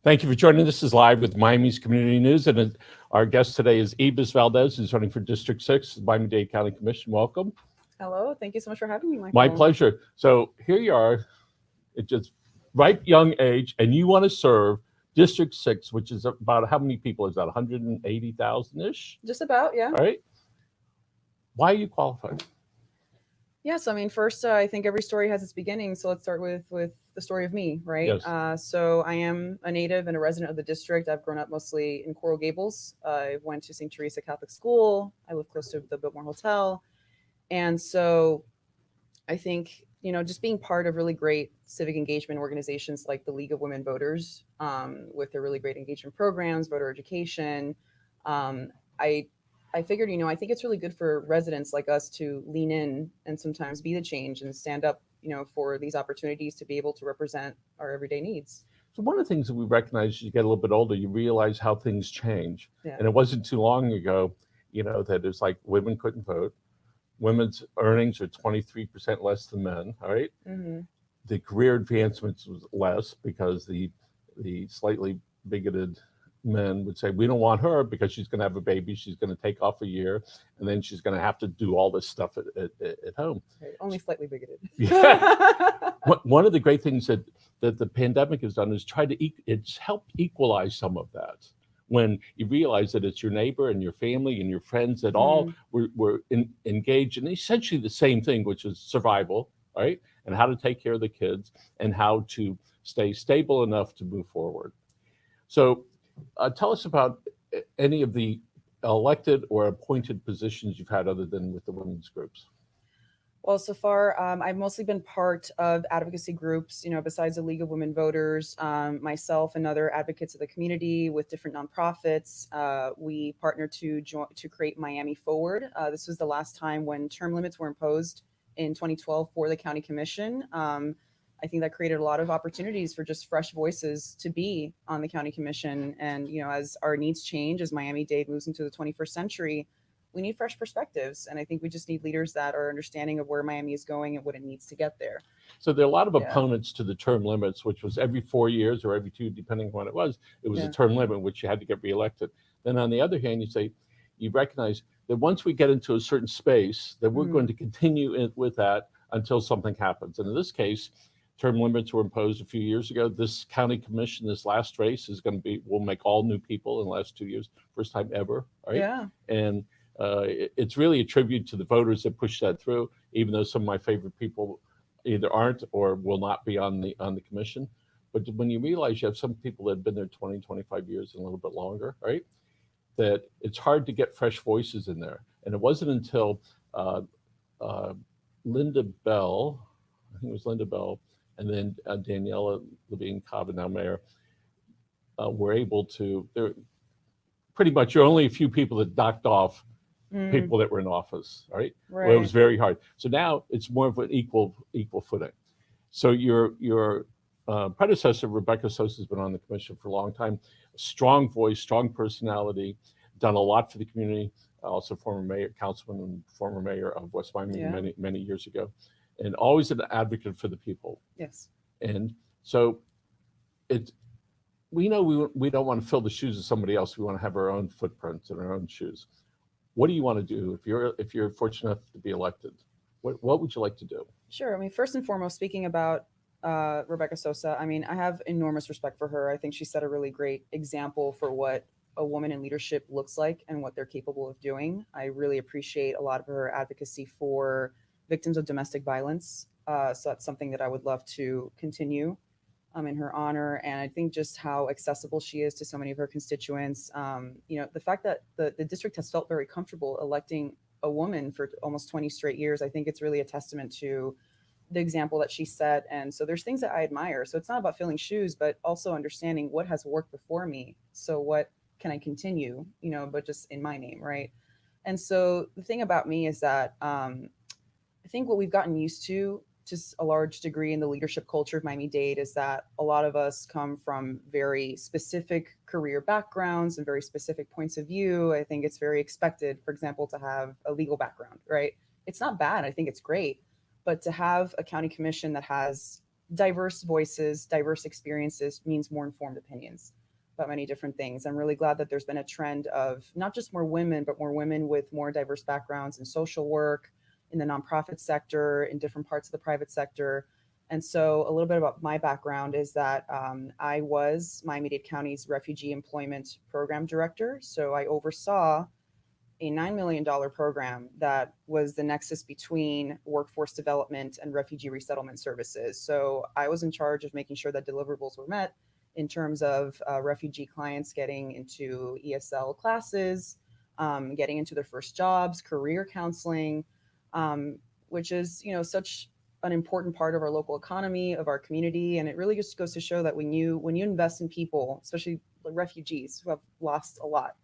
Thank you for joining us. This is Live with Miami's Community News, and our guest today is Ibis Valdes, who's running for District 6, Miami-Dade County Commission. Welcome. Hello, thank you so much for having me, My Michael. pleasure. So here you are, at just ripe young age, and you want to serve District 6, which is about how many people is that? 180,000-ish? Just about, yeah. All right. Why are you qualified? Yeah, so I mean, first, I think every story has its beginning. So let's start with the story of me, right? Yes. So I am a native and a resident of the district. I've grown up mostly in Coral Gables. I went to St. Teresa Catholic School. I live close to the Biltmore Hotel. And so I think, just being part of really great civic engagement organizations like the League of Women Voters, with their really great engagement programs, voter education, um, I I figured, I think it's really good for residents like us to lean in and sometimes be the change and stand up, for these opportunities to be able to represent our everyday needs. So one of the things that we recognize as you get a little bit older, you realize how things change. Yeah. And it wasn't too long ago, that it's like women couldn't vote. Women's earnings are 23% less than men, all right? Mm-hmm. The career advancements was less because the slightly bigoted men would say, we don't want her because she's going to have a baby, she's going to take off a year, and then she's going to have to do all this stuff at home. Right. Only slightly bigoted. Yeah. One of the great things that the pandemic has done is it's helped equalize some of that. When you realize that it's your neighbor and your family and your friends that all were engaged in essentially the same thing, which is survival, right? And how to take care of the kids and how to stay stable enough to move forward. So tell us about any of the elected or appointed positions you've had other than with the women's groups. Well, so far, I've mostly been part of advocacy groups, besides the League of Women Voters, myself and other advocates of the community with different nonprofits. We partnered to create Miami Forward. This was the last time when term limits were imposed in 2012 for the county commission. I think that created a lot of opportunities for just fresh voices to be on the county commission. And, as our needs change, as Miami-Dade moves into the 21st century, we need fresh perspectives. And I think we just need leaders that are understanding of where Miami is going and what it needs to get there. So there are a lot of opponents to the term limits, which was every 4 years or every two, depending on when it was a term limit, which you had to get reelected. Then on the other hand, you recognize that once we get into a certain space, that we're going to continue with that until something happens. And in this case, term limits were imposed a few years ago. This county commission, this last race will make all new people in the last 2 years, first time ever, right? Yeah. And it's really a tribute to the voters that pushed that through, even though some of my favorite people either aren't or will not be on the commission. But when you realize you have some people that have been there 20, 25 years and a little bit longer, right, that it's hard to get fresh voices in there. And it wasn't until Linda Bell, I think it was Linda Bell, and then Daniela Levine Cava, now mayor, were able to, pretty much, you're only a few people that knocked off people that were in office, right? Right. Well, it was very hard. So now it's more of an equal footing. So your predecessor, Rebecca Sosa, has been on the commission for a long time. Strong voice, strong personality, done a lot for the community. Also former mayor, councilman, and former mayor of West Miami many years ago, and always an advocate for the people. Yes. And so we know we don't want to fill the shoes of somebody else. We want to have our own footprints and our own shoes. What do you want to do if you're fortunate enough to be elected? What would you like to do? Sure. I mean, first and foremost, speaking about Rebecca Sosa, I mean, I have enormous respect for her. I think she set a really great example for what a woman in leadership looks like and what they're capable of doing. I really appreciate a lot of her advocacy for victims of domestic violence. So that's something that I would love to continue in her honor. And I think just how accessible she is to so many of her constituents. The fact that the district has felt very comfortable electing a woman for almost 20 straight years, I think it's really a testament to the example that she set. And so there's things that I admire. So it's not about filling shoes, but also understanding what has worked before me. So what can I continue, but just in my name, right? And so the thing about me is that I think what we've gotten used to a large degree in the leadership culture of Miami-Dade is that a lot of us come from very specific career backgrounds and very specific points of view. I think it's very expected, for example, to have a legal background, right? It's not bad. I think it's great. But to have a county commission that has diverse voices, diverse experiences means more informed opinions about many different things. I'm really glad that there's been a trend of not just more women, but more women with more diverse backgrounds in social work, in the nonprofit sector, in different parts of the private sector. And so, a little bit about my background is that I was Miami-Dade County's Refugee Employment Program Director. So, I oversaw a $9 million program that was the nexus between workforce development and refugee resettlement services. So, I was in charge of making sure that deliverables were met in terms of refugee clients getting into ESL classes, getting into their first jobs, career counseling, which is, such an important part of our local economy, of our community. And it really just goes to show that when you invest in people, especially refugees who have lost a lot,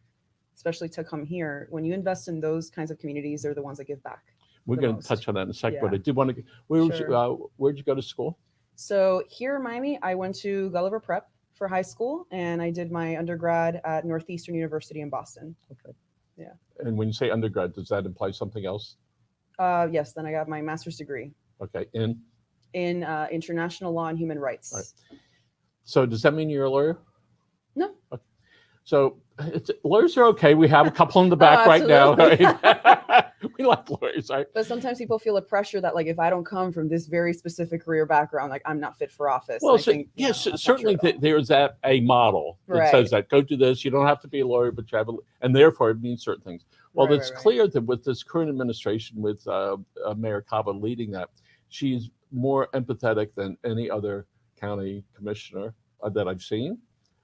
especially to come here, when you invest in those kinds of communities, they're the ones that give back. We're going to touch on that in a second, but I did want to. Where'd you go to school? So here in Miami, I went to Gulliver Prep for high school, and I did my undergrad at Northeastern University in Boston. Okay. Yeah. And when you say undergrad, does that imply something else? Yes. Then I got my master's degree. Okay. In international law and human rights. Right. So does that mean you're a lawyer? No. Okay. So lawyers are okay. We have a couple in the back right now. Right? We like lawyers, right? But sometimes people feel a pressure that, like, if I don't come from this very specific career background, like, I'm not fit for office. Well, yes, certainly there's that a model that says that go do this. You don't have to be a lawyer, but you have and therefore it means certain things. Well, it's clear that with this current administration, with Mayor Cava leading that, she's more empathetic than any other county commissioner that I've seen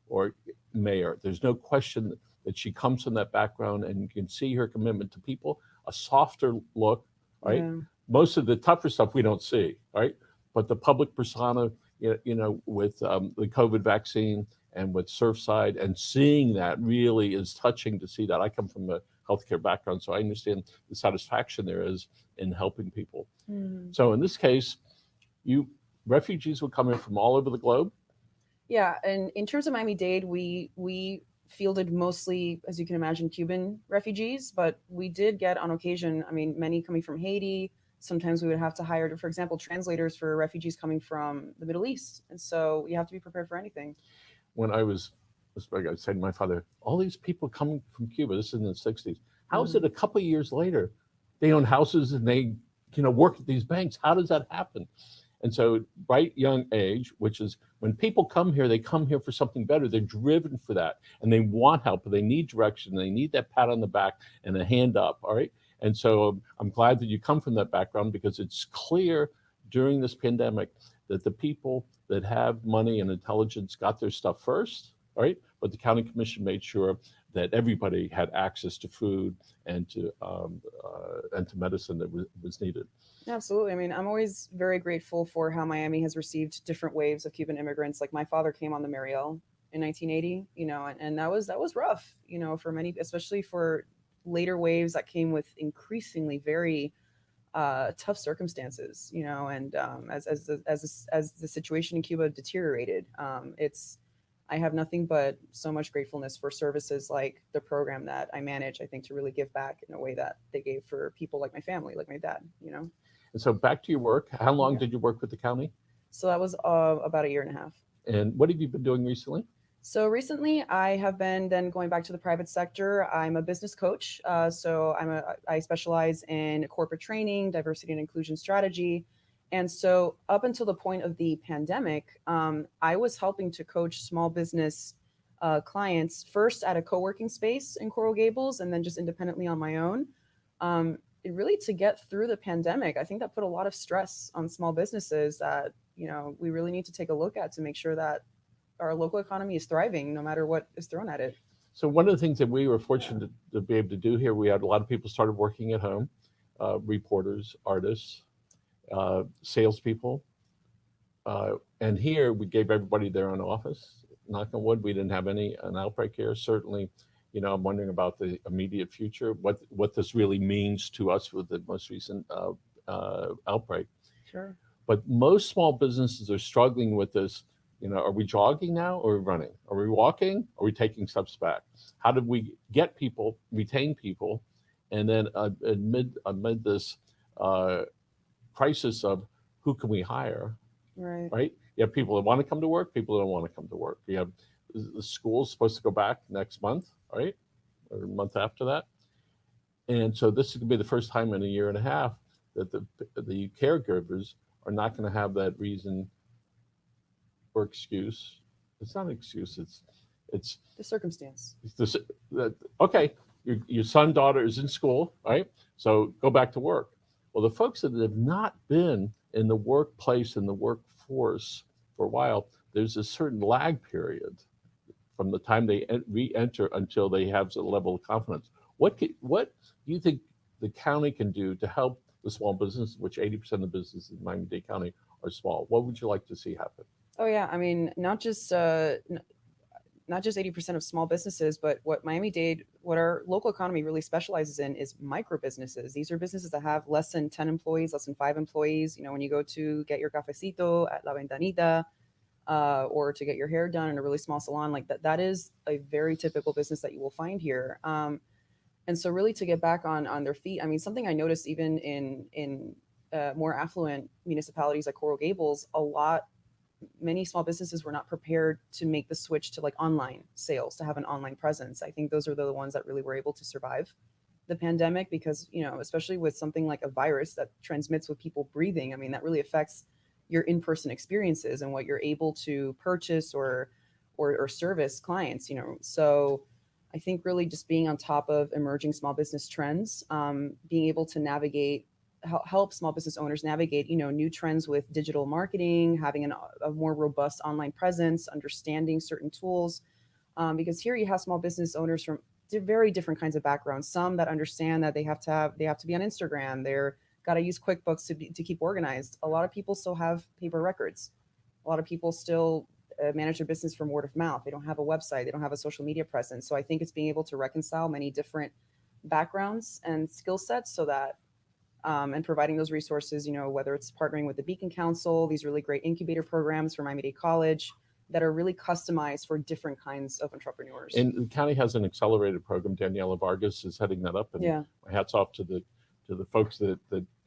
or mayor. There's no question that she comes from that background, and you can see her commitment to people, a softer look, right? Yeah. Most of the tougher stuff we don't see, right? But the public persona, with the COVID vaccine and with Surfside, and seeing that really is touching to see that. I come from a healthcare background, so I understand the satisfaction there is in helping people. Mm-hmm. So in this case, refugees will come in from all over the globe. Yeah, and in terms of Miami-Dade, we fielded mostly, as you can imagine, Cuban refugees, but we did get on occasion, many coming from Haiti. Sometimes we would have to hire, for example, translators for refugees coming from the Middle East. And so you have to be prepared for anything. When I said to my father, all these people coming from Cuba, this is in the 60s. How is it a couple of years later, they own houses and they, work at these banks? How does that happen? And so right young age, which is when people come here, they come here for something better. They're driven for that, and they want help, and they need direction. They need that pat on the back and a hand up, all right? And so I'm glad that you come from that background, because it's clear during this pandemic that the people that have money and intelligence got their stuff first, all right? But the county commission made sure that everybody had access to food and to medicine that was needed. Absolutely. I'm always very grateful for how Miami has received different waves of Cuban immigrants. Like, my father came on the Mariel in 1980, and that was rough, for many, especially for later waves that came with increasingly very tough circumstances, and as the situation in Cuba deteriorated, I have nothing but so much gratefulness for services like the program that I manage, I think, to really give back in a way that they gave for people like my family, like my dad, And so back to your work. How long did you work with the county? So that was about a year and a half. And what have you been doing recently? So recently I have been then going back to the private sector. I'm a business coach. So I specialize in corporate training, diversity and inclusion strategy. And so up until the point of the pandemic, I was helping to coach small business clients, first at a co-working space in Coral Gables, and then just independently on my own. Really, to get through the pandemic, I think that put a lot of stress on small businesses that, we really need to take a look at to make sure that our local economy is thriving no matter what is thrown at it. So one of the things that we were fortunate to be able to do here, we had a lot of people started working at home, reporters, artists, salespeople. And here we gave everybody their own office. Knock on wood, we didn't have an outbreak here. Certainly, I'm wondering about the immediate future, what this really means to us with the most recent outbreak. Sure. But most small businesses are struggling with this. Are we jogging now, or are we running? Are we walking? Are we taking steps back? How did we get people, retain people, and then amid this crisis of who can we hire, Right. right? You have people that want to come to work, people that don't want to come to work. You have the school's supposed to go back next month, right? Or a month after that. And so this is going to be the first time in a year and a half that the caregivers are not going to have that reason or excuse. It's not an excuse. It's The circumstance. this that okay. Your son daughter is in school, right? So go back to work. Well, the folks that have not been in the workplace and the workforce for a while, there's a certain lag period from the time they re-enter until they have a level of confidence. What do you think the county can do to help the small business, which 80% of businesses in Miami-Dade County are small? What would you like to see happen? Oh yeah, I mean, not just 80% of small businesses, but what our local economy really specializes in is micro businesses. These are businesses that have less than 10 employees, less than 5 employees. You know, when you go to get your cafecito at La Ventanita, or to get your hair done in a really small salon, like that is a very typical business that you will find here. And so really to get back on their feet, I mean, something I noticed even in more affluent municipalities like Coral Gables, many small businesses were not prepared to make the switch to like online sales, to have an online presence. I think those are the ones that really were able to survive the pandemic because, you know, especially with something like a virus that transmits with people breathing, I mean, that really affects your in-person experiences and what you're able to purchase or service clients, you know. So I think really just being on top of emerging small business trends, being able to help small business owners navigate, you know, new trends with digital marketing, having a more robust online presence, understanding certain tools, because here you have small business owners from very different kinds of backgrounds. Some that understand that they have to be on Instagram. They're got to use QuickBooks to keep organized. A lot of people still have paper records. A lot of people still manage their business from word of mouth. They don't have a website. They don't have a social media presence. So I think it's being able to reconcile many different backgrounds and skill sets so that and providing those resources, you know, whether it's partnering with the Beacon Council, these really great incubator programs from Miami-Dade College that are really customized for different kinds of entrepreneurs. And the county has an accelerated program. Daniela Vargas is heading that up, and yeah, my hats off to the folks that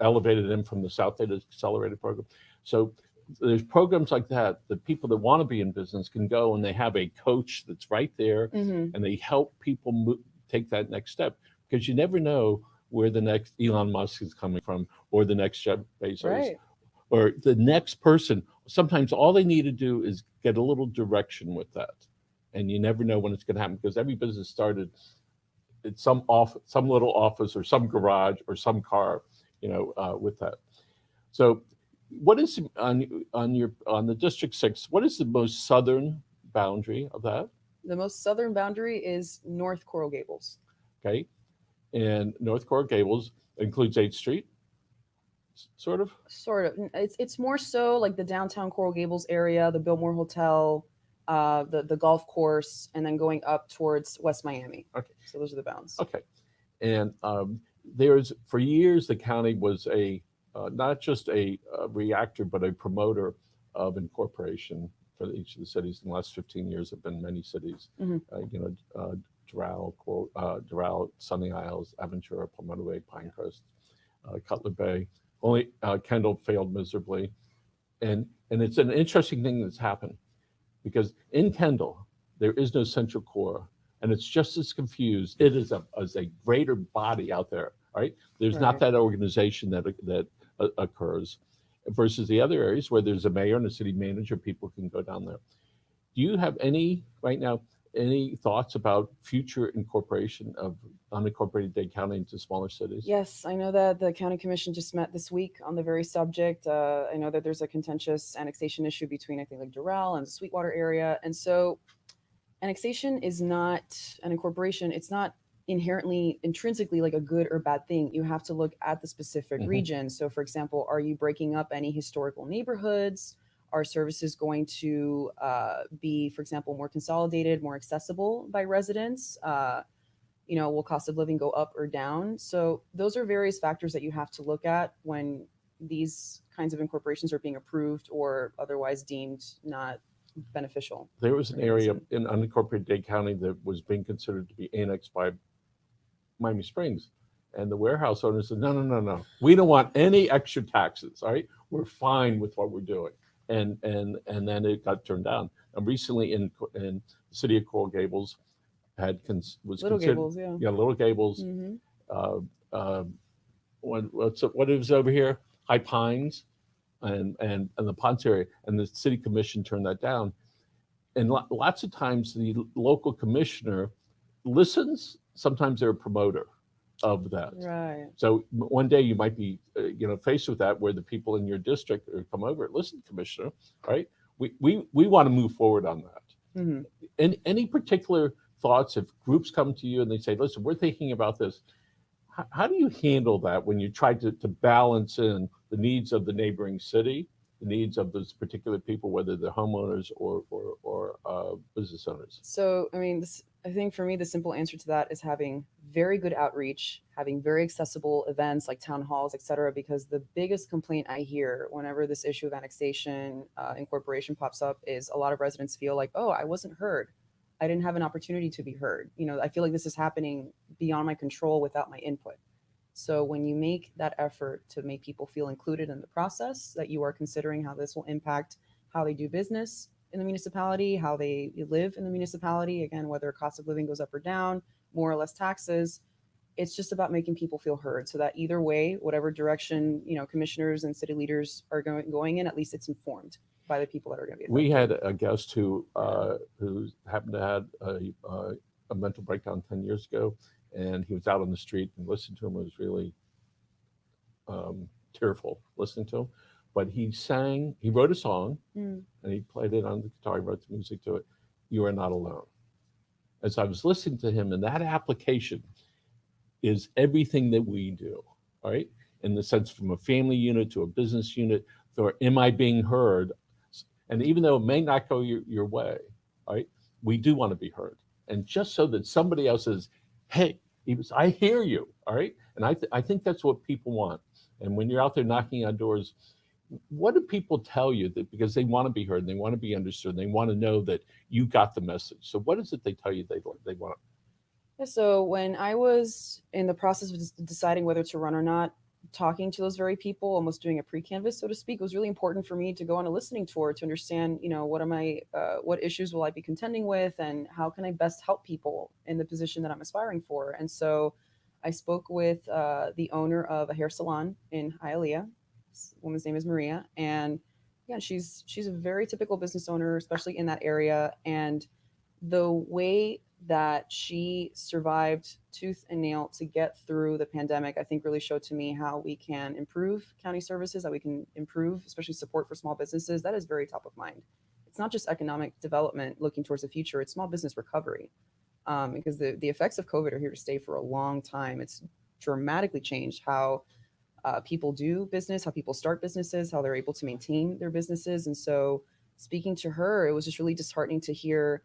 elevated him from the South Data Accelerated program. So there's programs like that that people that want to be in business can go and they have a coach that's right there, and they help people take that next step, because you never know where the next Elon Musk is coming from, or the next Jeff Bezos, right, or the next person. Sometimes all they need to do is get a little direction with that, and you never know when it's going to happen, because every business started at some little office or some garage or some car, you know, with that. So, what is on the District 6? What is the most southern boundary of that? The most southern boundary is North Coral Gables. Okay, and North Coral Gables includes 8th Street, sort of. Sort of. It's more so like the downtown Coral Gables area, the Biltmore Hotel, the golf course, and then going up towards West Miami. Okay. So those are the bounds. Okay, and there's for years the county was not just a reactor but a promoter of incorporation for each of the cities. In the last 15 years, have been many cities. You know, Doral, Sunny Isles, Aventura, Palmetto Bay, Pinecrest, Cutler Bay. Only Kendall failed miserably, and it's an interesting thing that's happened, because in Kendall there is no central core, and it's just as confused. It is as a greater body out there, right? There's not that organization that occurs, versus the other areas where there's a mayor and a city manager. People can go down there. Do you have any thoughts about future incorporation of unincorporated Dade County into smaller cities? Yes, I know that the county commission just met this week on the very subject. I know that there's a contentious annexation issue between, I think, like Doral and the Sweetwater area. And so annexation is not an incorporation. It's not intrinsically like a good or bad thing. You have to look at the specific region. So for example, are you breaking up any historical neighborhoods? Are services going to be, for example, more consolidated, more accessible by residents? You know, will cost of living go up or down? So those are various factors that you have to look at when these kinds of incorporations are being approved or otherwise deemed not beneficial. There was an area in unincorporated Dade County that was being considered to be annexed by Miami Springs. And the warehouse owner said, no. We don't want any extra taxes, all right? We're fine with what we're doing. and then it got turned down. And recently in the city of Coral Gables was Little considered, Gables, yeah. yeah, Little Gables. Hmm. Uh, uh, what is over here? High Pines and the Ponce area, and the city commission turned that down. And lots of times the local commissioner listens. Sometimes they're a promoter of that. Right. So one day you might be, faced with that where the people in your district come over. Listen, commissioner, right? We want to move forward on that. Hmm. Any particular thoughts if groups come to you and they say, listen, we're thinking about this. How do you handle that when you try to balance in the needs of the neighboring city, the needs of those particular people, whether they're homeowners or business owners? So, I mean, I think for me, the simple answer to that is having very good outreach, having very accessible events like town halls, et cetera, because the biggest complaint I hear whenever this issue of annexation, incorporation pops up is a lot of residents feel like, oh, I wasn't heard. I didn't have an opportunity to be heard. I feel like this is happening beyond my control without my input. So when you make that effort to make people feel included in the process, that you are considering how this will impact how they do business in the municipality, how they live in the municipality, again, whether cost of living goes up or down, more or less taxes, it's just about making people feel heard so that either way, whatever direction, commissioners and city leaders are going in, at least it's informed by the people that are going to be affected. We had a guest who happened to have a mental breakdown 10 years ago, and he was out on the street and listening to him. It was really tearful listening to him. But he wrote a song, and he played it on the guitar, he wrote the music to it. You Are Not Alone. As I was listening to him, and that application is everything that we do, all right? In the sense from a family unit to a business unit, or am I being heard? And even though it may not go your way, right? We do want to be heard. And just so that somebody else says, hey, I hear you, all right? And I think that's what people want. And when you're out there knocking on doors, what do people tell you that because they want to be heard and they want to be understood and they want to know that you got the message? So what is it they tell you they want? Yeah, so when I was in the process of deciding whether to run or not, talking to those very people, almost doing a pre-canvas, so to speak, was really important for me to go on a listening tour to understand, what issues will I be contending with and how can I best help people in the position that I'm aspiring for. And so I spoke with the owner of a hair salon in Hialeah. This woman's name is Maria. And yeah, she's a very typical business owner, especially in that area. And the way that she survived tooth and nail to get through the pandemic, I think really showed to me how we can improve county services, that we can improve, especially support for small businesses. That is very top of mind. It's not just economic development looking towards the future, it's small business recovery. Because the effects of COVID are here to stay for a long time. It's dramatically changed how people do business, how people start businesses, how they're able to maintain their businesses. And so speaking to her, it was just really disheartening to hear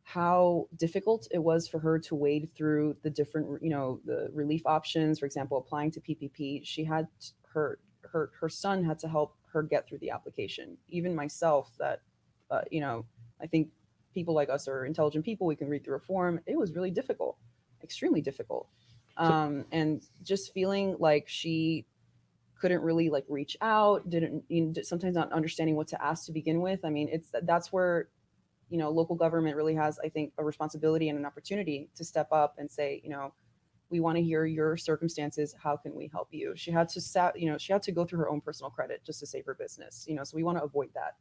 how difficult it was for her to wade through the different, the relief options. For example, applying to PPP, she had her son had to help her get through the application. Even myself, that I think people like us are intelligent people. We can read through a form. It was really difficult, extremely difficult, and just feeling like she couldn't really reach out. Didn't sometimes not understanding what to ask to begin with. I mean, that's where local government really has, I think, a responsibility and an opportunity to step up and say, we want to hear your circumstances. How can we help you? She had to go through her own personal credit just to save her business. So we want to avoid that.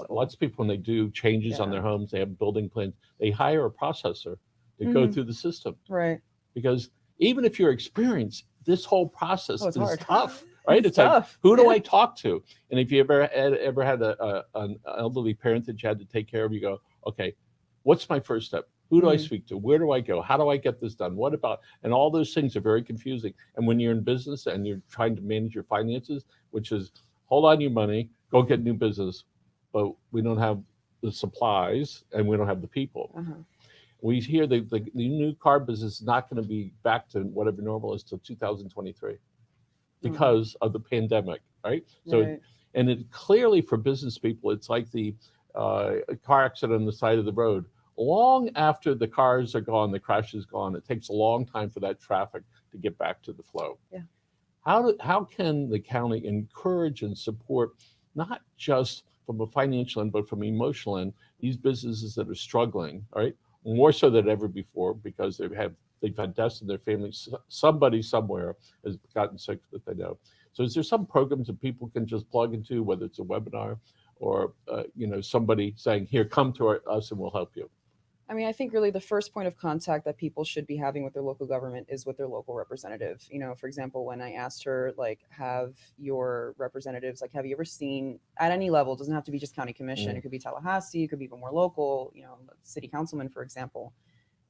Lots of people, when they do changes on their homes, they have building plans, they hire a processor to go through the system. Right. Because even if you're experienced, this whole process is hard. Tough. Right? It's tough. Like, who do I talk to? And if you ever had an elderly parent that you had to take care of, you go, okay, what's my first step? Who do I speak to? Where do I go? How do I get this done? What about? And all those things are very confusing. And when you're in business and you're trying to manage your finances, which is hold on your money, go get new business, but we don't have the supplies and we don't have the people. We hear the new car business is not going to be back to whatever normal is till 2023. Because of the pandemic, right? So, and it clearly for business people, it's like the car accident on the side of the road. Long after the cars are gone, the crash is gone. It takes a long time for that traffic to get back to the flow. Yeah. How can the county encourage and support not just from a financial end, but from an emotional end, these businesses that are struggling, all right, more so than ever before because they've had deaths in their families. Somebody somewhere has gotten sick that they know. So is there some programs that people can just plug into, whether it's a webinar or somebody saying, here, come to us and we'll help you? I mean, I think really the first point of contact that people should be having with their local government is with their local representative. For example, when I asked her, like, have your representatives, like, have you ever seen at any level, it doesn't have to be just county commission, it could be Tallahassee, it could be even more local, city councilman, for example.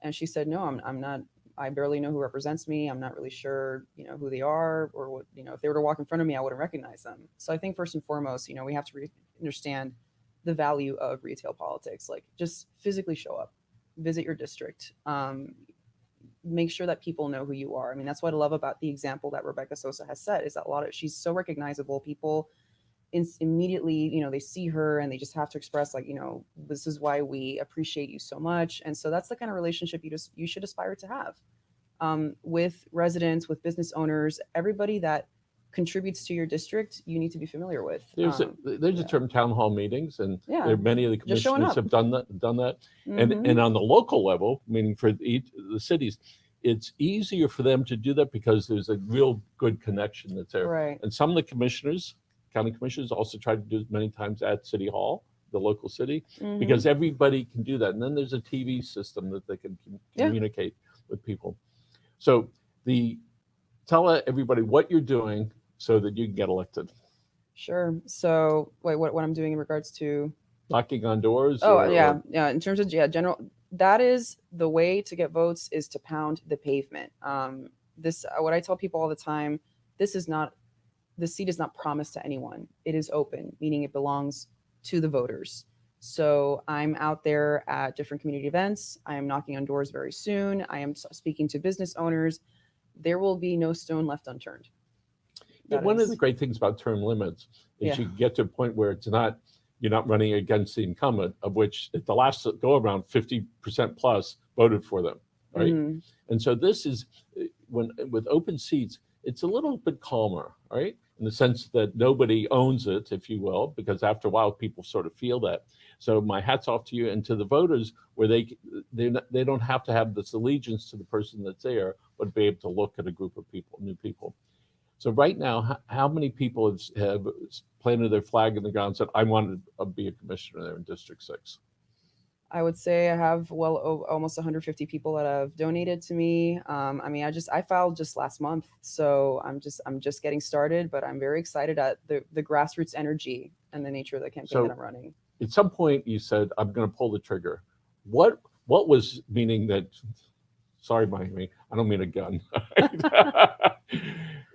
And she said, no, I'm not, I barely know who represents me. I'm not really sure, who they are or what, if they were to walk in front of me, I wouldn't recognize them. So I think first and foremost, we have to understand the value of retail politics, like just physically show up, visit your district, make sure that people know who you are. I mean, that's what I love about the example that Rebecca Sosa has set, is that she's so recognizable. People immediately, they see her and they just have to express, like, this is why we appreciate you so much. And so that's the kind of relationship you should aspire to have with residents, with business owners, everybody that contributes to your district. You need to be familiar with. There's a term, town hall meetings, and many of the Just showing commissioners up. have done that. And on the local level, meaning for the cities, it's easier for them to do that because there's a real good connection that's there. Right. And some of the county commissioners also try to do it many times at City Hall, the local city, because everybody can do that. And then there's a TV system that they can communicate with people. So tell everybody what you're doing so that you can get elected. Sure. So wait, what I'm doing in regards to knocking on doors? Yeah. In terms of general, that is the way to get votes, is to pound the pavement. What I tell people all the time, the seat is not promised to anyone. It is open, meaning it belongs to the voters. So I'm out there at different community events. I am knocking on doors very soon. I am speaking to business owners. There will be no stone left unturned. One of the great things about term limits is you get to a point where you're not running against the incumbent, of which at the last go around 50% plus voted for them, right? And so this is with open seats, it's a little bit calmer, right? In the sense that nobody owns it, if you will, because after a while people sort of feel that. So my hat's off to you and to the voters, where they don't have to have this allegiance to the person that's there, but be able to look at a group of people, new people. So right now, how many people have planted their flag in the ground and said, I want to be a commissioner there in District 6? I would say I have almost 150 people that have donated to me. I filed just last month, so I'm just getting started, but I'm very excited at the grassroots energy and the nature of the campaign that I'm running. At some point you said, I'm going to pull the trigger. What was meaning that, sorry, Miami, I don't mean a gun.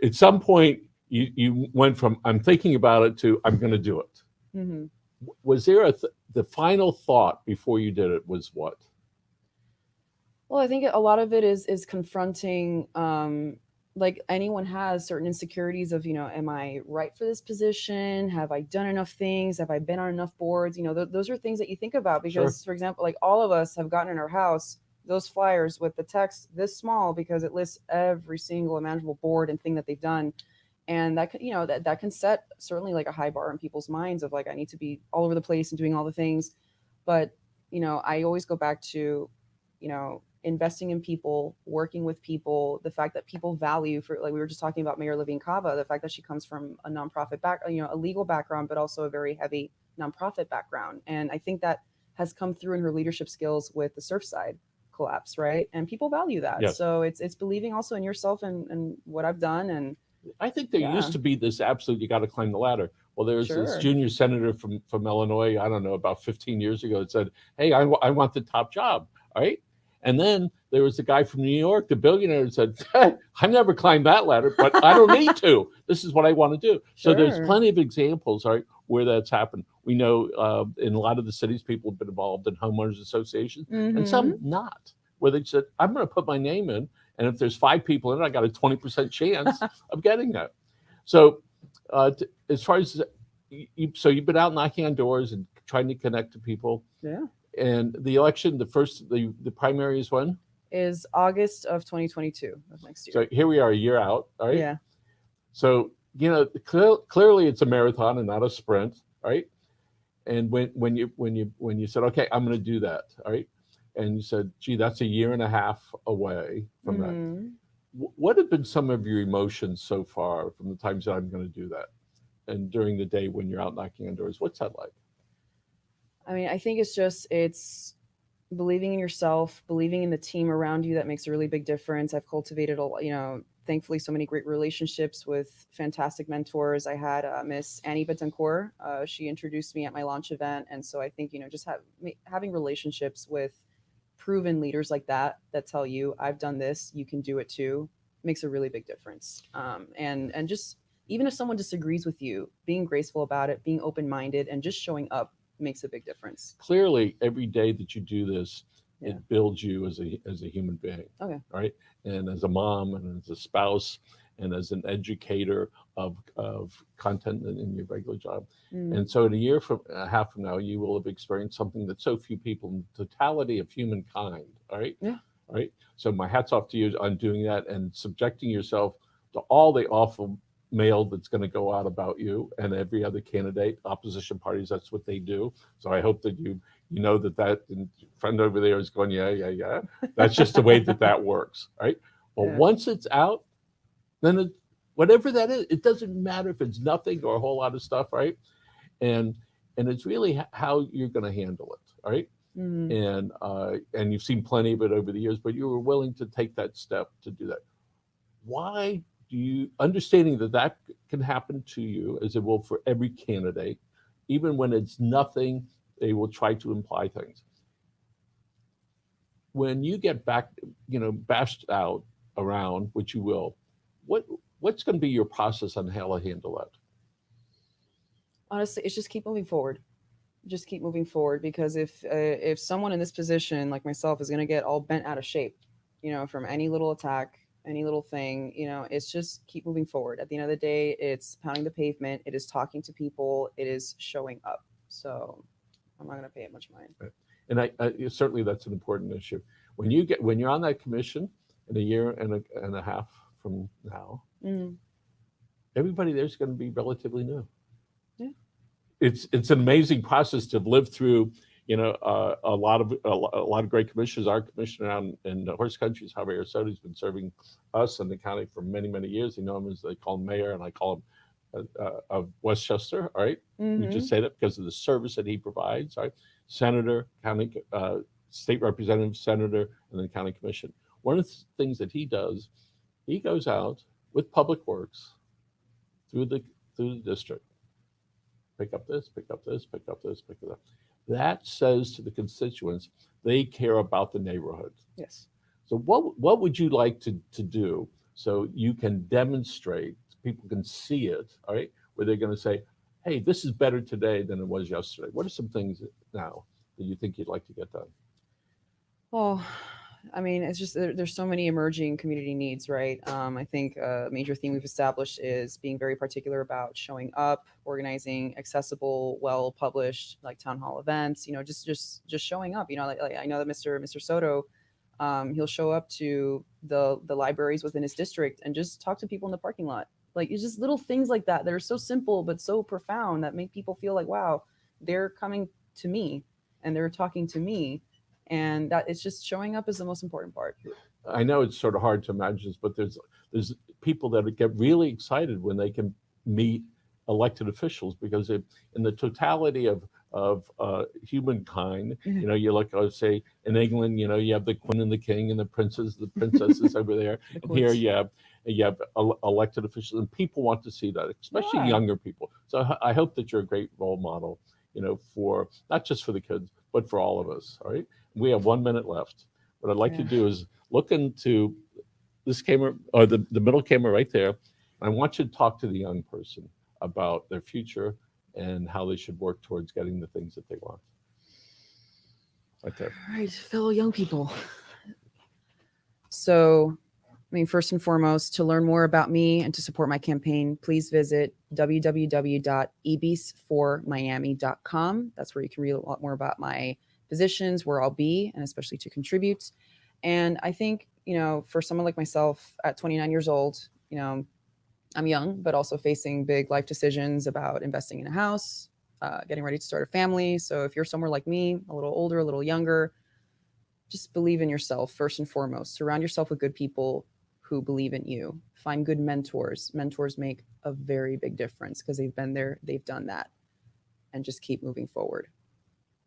At some point you went from, I'm thinking about it, to I'm going to do it. Was there the final thought before you did it was what? Well, I think a lot of it is confronting, like anyone has certain insecurities of, am I right for this position? Have I done enough things? Have I been on enough boards? Those are things that you think about because, for example, like all of us have gotten in our house those flyers with the text this small because it lists every single imaginable board and thing that they've done. And that that can set certainly like a high bar in people's minds of like, I need to be all over the place and doing all the things. But, I always go back to, investing in people, working with people, the fact that people value, for like we were just talking about Mayor Levine Cava, the fact that she comes from a nonprofit a legal background, but also a very heavy nonprofit background. And I think that has come through in her leadership skills with the Surfside collapse, right? And people value that. Yes. So it's believing also in yourself and what I've done. And I think there used to be this absolute, you got to climb the ladder. Well, there's this junior senator from Illinois, I don't know, about 15 years ago that said, hey, I want the top job, right? And then there was a guy from New York, the billionaire, that said, hey, I've never climbed that ladder, but I don't need to. This is what I want to do. So there's plenty of examples, right, where that's happened. We know in a lot of the cities, people have been involved in homeowners associations, and some not, where they said, I'm going to put my name in, and if there's 5 people in it, I got a 20% chance of getting that. So as far as, so you've been out knocking on doors and trying to connect to people. Yeah. And the election, the primary is when? Is August of 2022 of next year. So here we are a year out, all right? Yeah. So clearly it's a marathon and not a sprint, right? And when you said, okay, I'm going to do that, all right, and you said, gee, that's a year and a half away from that. Mhm. What have been some of your emotions so far from the times that I'm going to do that, and during the day when you're out knocking on doors? What's that like? I mean, I think it's believing in yourself, believing in the team around you that makes a really big difference. I've cultivated thankfully so many great relationships with fantastic mentors. I had Miss Annie Betancourt. She introduced me at my launch event. And so I think, just having relationships with proven leaders like that tell you, I've done this, you can do it too, makes a really big difference. And just, even if someone disagrees with you, being graceful about it, being open-minded, and just showing up makes a big difference. Clearly, every day that you do this, Yeah. it builds you as a human being, Okay. right? And as a mom, and as a spouse, and as an educator of content in your regular job. Mm. And so, in a year from a half from now, you will have experienced something that so few people in the totality of humankind. All right. Yeah. All right. So my hats off to you on doing that and subjecting yourself to all the awful mail that's going to go out about you and every other candidate. Opposition parties, that's what they do. So I hope that you know that and friend over there is going, yeah, yeah, yeah. That's just the way that works, right? Well, Yeah. once it's out, then whatever that is, it doesn't matter if it's nothing or a whole lot of stuff, right? And it's really how you're going to handle it, all right? Mm. And you've seen plenty of it over the years, but you were willing to take that step to do that. Why do you, understanding that can happen to you as it will for every candidate, even when it's nothing, they will try to imply things. When you get back, bashed out around, which you will, what what's going to be your process on how to handle that? Honestly, it's just keep moving forward. Just keep moving forward, because if someone in this position like myself is going to get all bent out of shape, from any little attack, any little thing, it's just keep moving forward. At the end of the day, it's pounding the pavement, it is talking to people, it is showing up. So I'm not going to pay it much mind. Right. And I certainly that's an important issue. When you're on that commission in a year and a half from now, Mm. everybody there's going to be relatively new. Yeah. It's an amazing process to live through. A lot of great commissioners. Our commissioner out in the horse country is Javier Soto. He's been serving us and the county for many, many years. You know him as they call him mayor, and I call him of Westchester. All right, we just say that because of the service that he provides. All right, senator, county, state representative, senator, and then county commission. One of the things that he does, he goes out with Public Works through the district. Pick up this, pick up this, pick up this, pick it up. That says to the constituents they care about the neighborhood. Yes. So what would you like to do so you can demonstrate, people can see it, all right, where they're going to say, hey, this is better today than it was yesterday. What are some things now that you think you'd like to get done? Well, I mean, it's just there's so many emerging community needs, right? I think a major theme we've established is being very particular about showing up, organizing accessible, well published like town hall events. Just showing up. Like I know that Mr. Soto, he'll show up to the libraries within his district and just talk to people in the parking lot. Like it's just little things like that that are so simple but so profound that make people feel like, wow, they're coming to me and they're talking to me, and that it's just showing up is the most important part. I know it's sort of hard to imagine this, but there's people that get really excited when they can meet elected officials because in the totality of humankind, you look, say in England, you have the Queen and the King and the princesses over there, and here you have elected officials, and people want to see that, especially younger people. So I hope that you're a great role model, for not just for the kids, but for all of us. All right. We have 1 minute left. What I'd like to do is look into this camera, or the middle camera right there. I want you to talk to the young person about their future and how they should work towards getting the things that they want. Right there. All right, fellow young people. So, I mean, first and foremost, to learn more about me and to support my campaign, please visit www.ibis4miami.com. That's where you can read a lot more about my positions, where I'll be, and especially to contribute. And I think, for someone like myself at 29 years old, I'm young, but also facing big life decisions about investing in a house, getting ready to start a family. So if you're somewhere like me, a little older, a little younger, just believe in yourself first and foremost. Surround yourself with good people who believe in you. Find good mentors. Mentors make a very big difference because they've been there, they've done that. And just keep moving forward.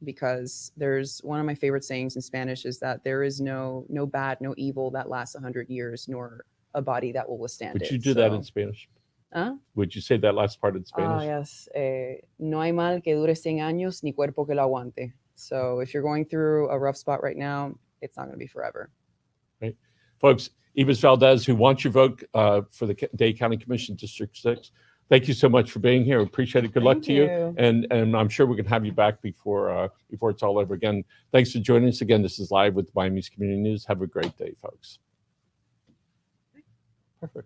Because there's one of my favorite sayings in Spanish is that there is no bad, no evil that lasts 100 years, nor a body that will withstand Would it. you do that in Spanish? Would you say that last part in Spanish? Yes. No hay mal que dure 100 años, ni cuerpo que lo aguante. So if you're going through a rough spot right now, it's not going to be forever. Right. Folks, Ibis Valdes, who wants your vote for the Dade County Commission District 6, thank you so much for being here. Appreciate it. Good luck to you. And I'm sure we can have you back before it's all over again. Thanks for joining us again. This is Live with Miami's Community News. Have a great day, folks. Perfect.